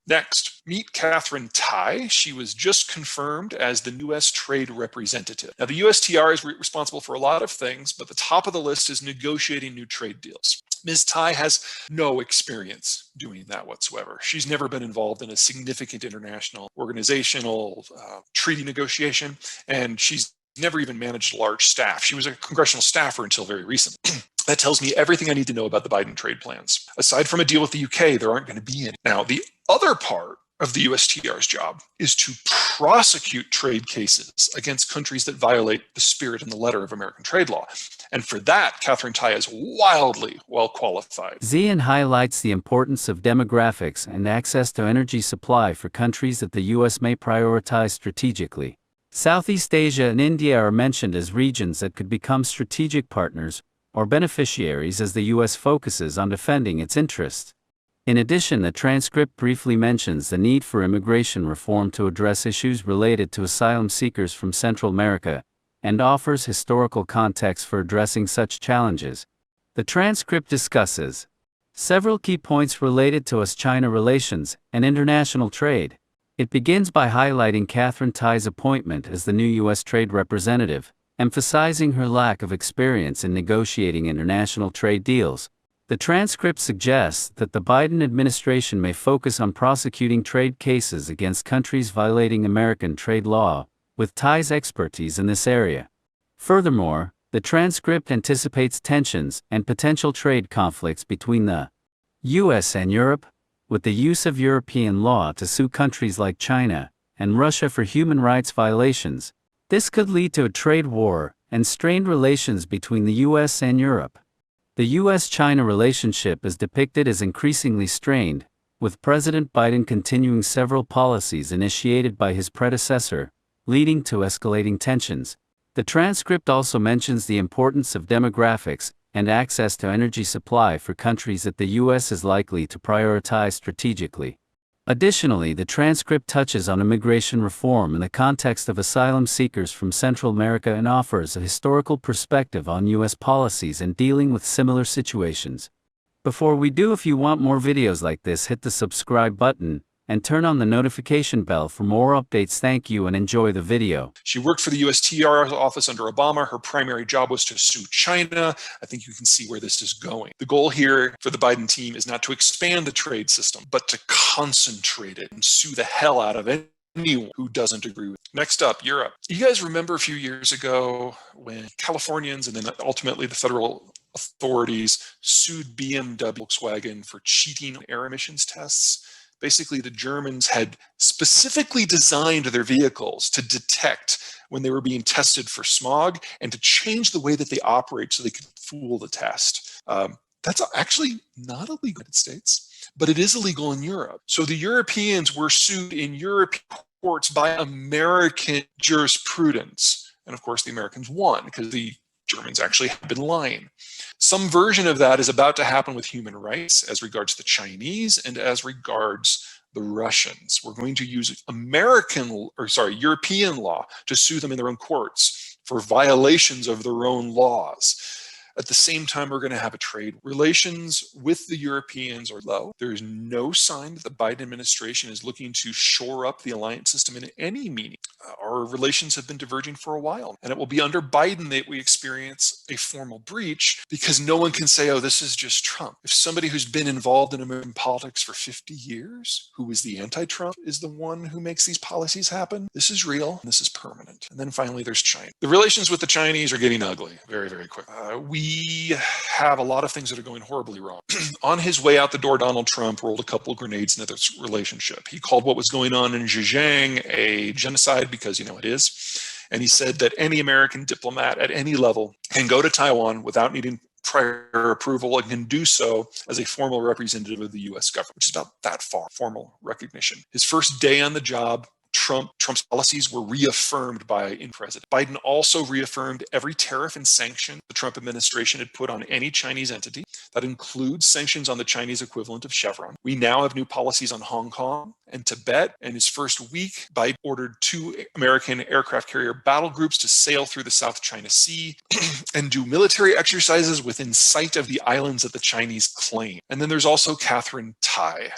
Next, meet Catherine Tai. She was just confirmed as the U.S. Trade Representative. Now, the USTR is responsible for a lot of things, but the top of the list is negotiating new trade deals. Ms. Tai has no experience doing that whatsoever. She's never been involved in a significant international organizational treaty negotiation, and she's never even managed a large staff. She was a congressional staffer until very recently. That tells me everything I need to know about the Biden trade plans. Aside from a deal with the UK, there aren't going to be any. Now, the other part of the USTR's job is to prosecute trade cases against countries that violate the spirit and the letter of American trade law. And for that, Catherine Tai is wildly well qualified. Zeihan highlights the importance of demographics and access to energy supply for countries that the U.S. may prioritize strategically. Southeast Asia and India are mentioned as regions that could become strategic partners or beneficiaries as the U.S. focuses on defending its interests. In addition, the transcript briefly mentions the need for immigration reform to address issues related to asylum seekers from Central America, and offers historical context for addressing such challenges. The transcript discusses several key points related to US-China relations and international trade. It begins by highlighting Catherine Tai's appointment as the new U.S. Trade Representative, emphasizing her lack of experience in negotiating international trade deals. The transcript suggests that the Biden administration may focus on prosecuting trade cases against countries violating American trade law, with Tai's expertise in this area. Furthermore, the transcript anticipates tensions and potential trade conflicts between the U.S. and Europe, with the use of European law to sue countries like China and Russia for human rights violations. This could lead to a trade war and strained relations between the U.S. and Europe. The U.S.-China relationship is depicted as increasingly strained, with President Biden continuing several policies initiated by his predecessor, leading to escalating tensions. The transcript also mentions the importance of demographics and access to energy supply for countries that the U.S. is likely to prioritize strategically. Additionally, the transcript touches on immigration reform in the context of asylum seekers from Central America and offers a historical perspective on U.S. policies in dealing with similar situations. Before we do, if you want more videos like this, hit the subscribe button and turn on the notification bell for more updates. Thank you and enjoy the video. She worked for the USTR office under Obama. Her primary job was to sue China. I think you can see where this is going. The goal here for the Biden team is not to expand the trade system, but to concentrate it and sue the hell out of anyone who doesn't agree with it. Next up, Europe. You guys remember a few years ago when Californians and then ultimately the federal authorities sued BMW, Volkswagen for cheating on air emissions tests? Basically, the Germans had specifically designed their vehicles to detect when they were being tested for smog and to change the way that they operate so they could fool the test. That's actually not illegal in the United States, but it is illegal in Europe. So the Europeans were sued in European courts by American jurisprudence. And of course, the Americans won because the Germans actually have been lying. Some version of that is about to happen with human rights as regards the Chinese and as regards the Russians. We're going to use European law to sue them in their own courts for violations of their own laws. At the same time, we're going to have a trade. Relations with the Europeans are low. There is no sign that the Biden administration is looking to shore up the alliance system in any meaning. Our relations have been diverging for a while, and it will be under Biden that we experience a formal breach because no one can say, oh, this is just Trump. If somebody who's been involved in American politics for 50 years, who is the anti-Trump, is the one who makes these policies happen, this is real, and this is permanent. And then finally, there's China. The relations with the Chinese are getting ugly very, very quick. We have a lot of things that are going horribly wrong. On his way out the door, Donald Trump rolled a couple of grenades into this relationship. He called what was going on in Zhejiang a genocide because, you know, it is. And he said that any American diplomat at any level can go to Taiwan without needing prior approval and can do so as a formal representative of the U.S. government, which is about that far, formal recognition. His first day on the job, Trump's policies were reaffirmed by President Biden. Also reaffirmed every tariff and sanction the Trump administration had put on any Chinese entity. That includes sanctions on the Chinese equivalent of Chevron. We now have new policies on Hong Kong and Tibet. In his first week, Biden ordered 2 American aircraft carrier battle groups to sail through the South China Sea and do military exercises within sight of the islands that the Chinese claim. And then there's also Catherine Tai,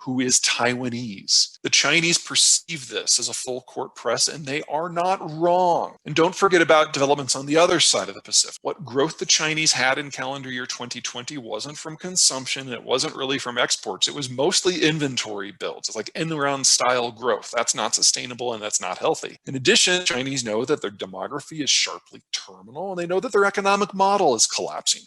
who is Taiwanese. The Chinese perceive this as a full court press, and they are not wrong. And don't forget about developments on the other side of the Pacific. What growth the Chinese had in calendar year 2020 wasn't from consumption, it wasn't really from exports, it was mostly inventory builds. It's like end-around style growth. That's not sustainable and that's not healthy. In addition, Chinese know that their demography is sharply terminal, and they know that their economic model is collapsing.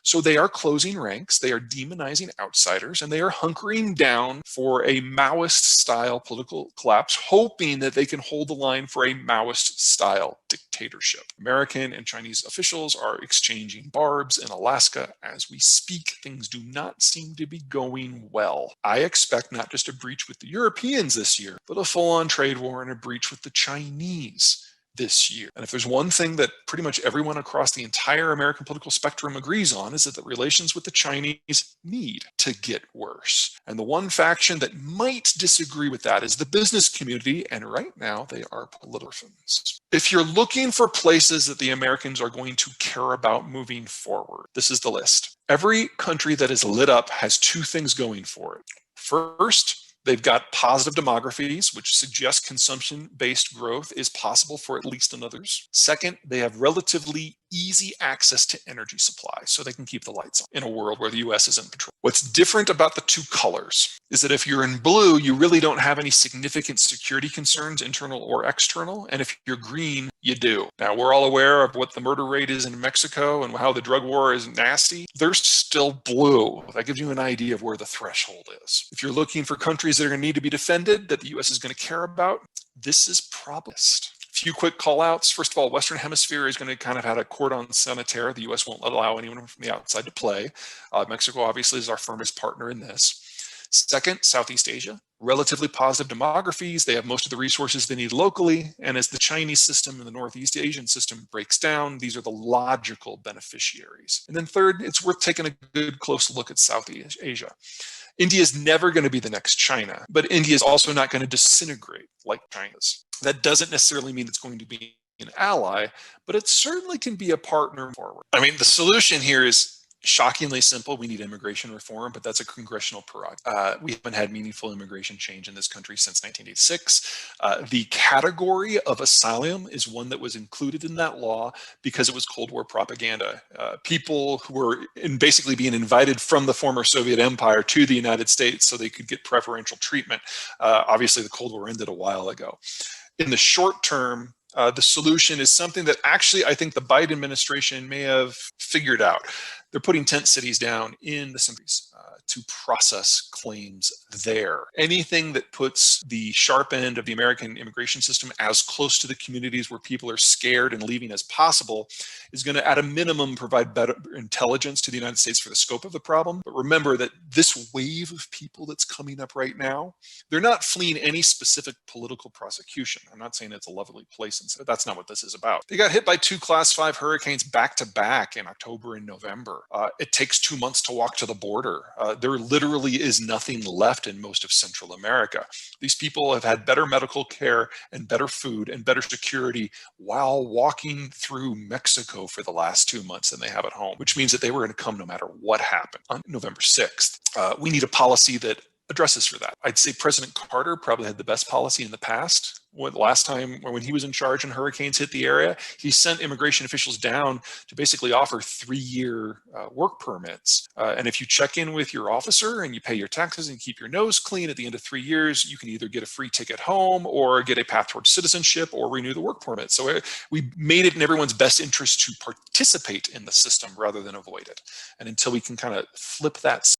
So they are closing ranks, they are demonizing outsiders, and they are hunkering down for a Maoist-style political collapse, hoping that they can hold the line for a Maoist-style dictatorship. American and Chinese officials are exchanging barbs in Alaska as we speak. Things do not seem to be going well. I expect not just a breach with the Europeans this year, but a full-on trade war and a breach with the Chinese this year. And if there's one thing that pretty much everyone across the entire American political spectrum agrees on, is that the relations with the Chinese need to get worse. And the one faction that might disagree with that is the business community, and right now they are political orphans. If you're looking for places that the Americans are going to care about moving forward, this is the list. Every country that is lit up has two things going for it. First, they've got positive demographies, which suggest consumption-based growth is possible for at least others. Second, they have relatively easy access to energy supply, so they can keep the lights on in a world where the US is in control. What's different about the two colors is that if you're in blue, you really don't have any significant security concerns, internal or external, and if you're green, you do. Now, we're all aware of what the murder rate is in Mexico and how the drug war is nasty. They're still blue. That gives you an idea of where the threshold is. If you're looking for countries that are going to need to be defended, that the US is going to care about, this is probably few quick call outs. First of all, Western Hemisphere is going to kind of have a cordon sanitaire. The US won't allow anyone from the outside to play. Mexico obviously is our firmest partner in this. Second, Southeast Asia, relatively positive demographies. They have most of the resources they need locally. And as the Chinese system and the Northeast Asian system breaks down, these are the logical beneficiaries. And then third, it's worth taking a good close look at Southeast Asia. India is never going to be the next China, but India is also not going to disintegrate like China's. That doesn't necessarily mean it's going to be an ally, but it certainly can be a partner forward. I mean, the solution here is shockingly simple. We need immigration reform, but that's a congressional prerogative. We haven't had meaningful immigration change in this country since 1986. The category of asylum is one that was included in that law because it was Cold War propaganda. People who were basically being invited from the former Soviet Empire to the United States so they could get preferential treatment. Obviously, the Cold War ended a while ago. In the short term, the solution is something that actually I think the Biden administration may have figured out. They're putting tent cities down in the cities to process claims there. Anything that puts the sharp end of the American immigration system as close to the communities where people are scared and leaving as possible is going to, at a minimum, provide better intelligence to the United States for the scope of the problem. But remember that this wave of people that's coming up right now, they're not fleeing any specific political prosecution. I'm not saying it's a lovely place, and that's not what this is about. They got hit by 2 Class 5 hurricanes back to back in October and November. It takes 2 months to walk to the border. There literally is nothing left in most of Central America. These people have had better medical care and better food and better security while walking through Mexico for the last 2 months than they have at home, which means that they were going to come no matter what happened. On November 6th, we need a policy that addresses for that. I'd say President Carter probably had the best policy in the past. Last time when he was in charge and hurricanes hit the area, he sent immigration officials down to basically offer 3-year work permits. And if you check in with your officer and you pay your taxes and keep your nose clean at the end of 3 years, you can either get a free ticket home or get a path towards citizenship or renew the work permit. So we made it in everyone's best interest to participate in the system rather than avoid it. And until we can kind of flip that